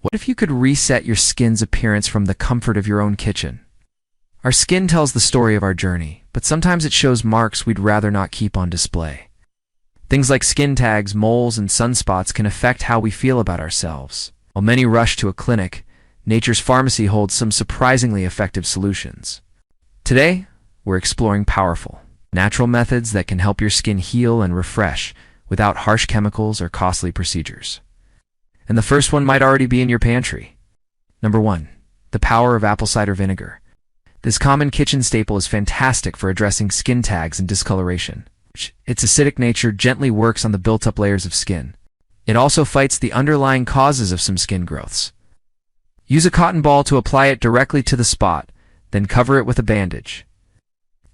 What if you could reset your skin's appearance from the comfort of your own kitchen? Our skin tells the story of our journey, but sometimes it shows marks we'd rather not keep on display. Things like skin tags, moles, and sunspots can affect how we feel about ourselves. While many rush to a clinic, nature's pharmacy holds some surprisingly effective solutions. Today, we're exploring powerful, natural methods that can help your skin heal and refresh without harsh chemicals or costly procedures. And the first one might already be in your pantry. Number 1. The power of apple cider vinegar. This common kitchen staple is fantastic for addressing skin tags and discoloration. Its acidic nature gently works on the built-up layers of skin. It also fights the underlying causes of some skin growths. Use a cotton ball to apply it directly to the spot, then cover it with a bandage.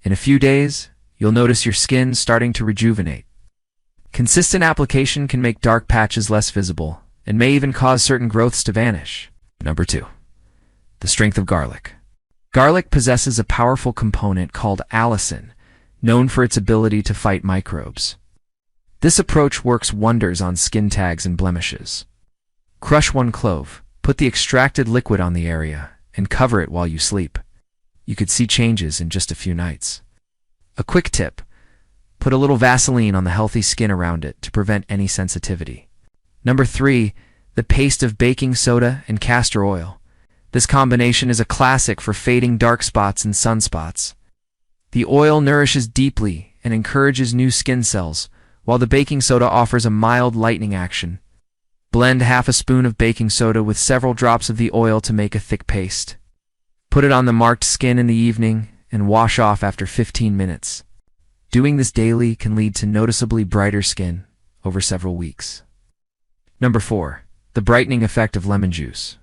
In a few days, you'll notice your skin starting to rejuvenate. Consistent application can make dark patches less visible, and may even cause certain growths to vanish. Number 2. The strength of garlic. Garlic possesses a powerful component called allicin, known for its ability to fight microbes. This approach works wonders on skin tags and blemishes. Crush 1 clove, put the extracted liquid on the area, and cover it while you sleep. You could see changes in just a few nights. A quick tip: put a little Vaseline on the healthy skin around it to prevent any sensitivity. Number 3. The paste of baking soda and castor oil. This combination is a classic for fading dark spots and sunspots. The oil nourishes deeply and encourages new skin cells, while the baking soda offers a mild lightening action. Blend half a spoon of baking soda with several drops of the oil to make a thick paste. Put it on the marked skin in the evening and wash off after 15 minutes. Doing this daily can lead to noticeably brighter skin over several weeks. Number 4. The brightening effect of lemon juice.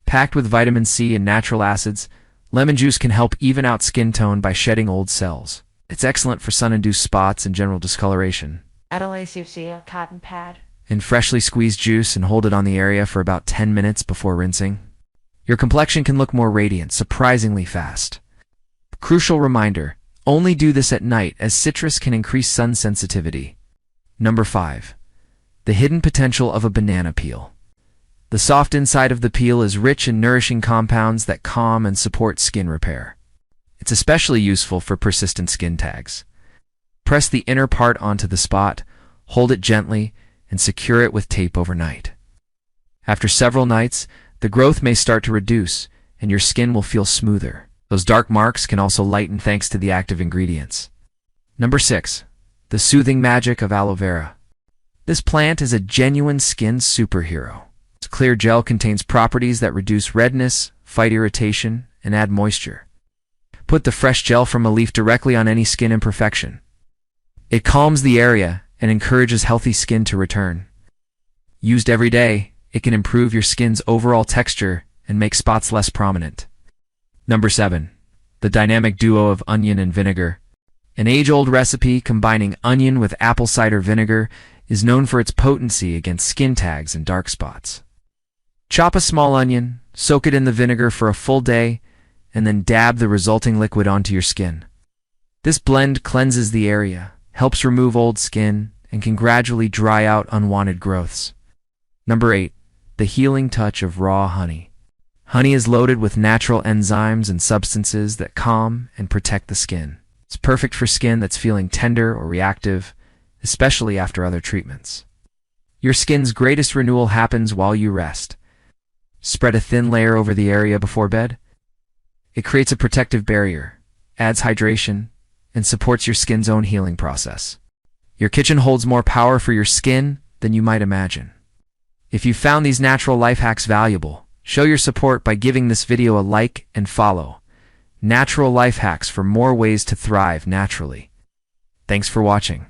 Packed with vitamin C and natural acids, lemon juice can help even out skin tone by shedding old cells. It's excellent for sun-induced spots and general discoloration. Add a cotton pad. In freshly squeezed juice and hold it on the area for about 10 minutes before rinsing. Your complexion can look more radiant, surprisingly fast. Crucial reminder: only do this at night, as citrus can increase sun sensitivity. Number 5. The hidden potential of a banana peel. The soft inside of the peel is rich in nourishing compounds that calm and support skin repair. It's especially useful for persistent skin tags. Press the inner part onto the spot, hold it gently, and secure it with tape overnight. After several nights, the growth may start to reduce, and your skin will feel smoother. Those dark marks can also lighten thanks to the active ingredients. Number 6. The soothing magic of aloe vera. This plant is a genuine skin superhero. Its clear gel contains properties that reduce redness, fight irritation, and add moisture. Put the fresh gel from a leaf directly on any skin imperfection. It calms the area and encourages healthy skin to return. Used every day, it can improve your skin's overall texture and make spots less prominent. Number 7. The dynamic duo of onion and vinegar. An age-old recipe combining onion with apple cider vinegar is known for its potency against skin tags and dark spots. Chop a small onion, soak it in the vinegar for a full day, and then dab the resulting liquid onto your skin. This blend cleanses the area, helps remove old skin, and can gradually dry out unwanted growths. Number 8. The healing touch of raw honey. Honey is loaded with natural enzymes and substances that calm and protect the skin. It's perfect for skin that's feeling tender or reactive, especially after other treatments. Your skin's greatest renewal happens while you rest. Spread a thin layer over the area before bed. It creates a protective barrier, adds hydration, and supports your skin's own healing process. Your kitchen holds more power for your skin than you might imagine. If you found these natural life hacks valuable, show your support by giving this video a like and follow. Natural life hacks for more ways to thrive naturally. Thanks for watching.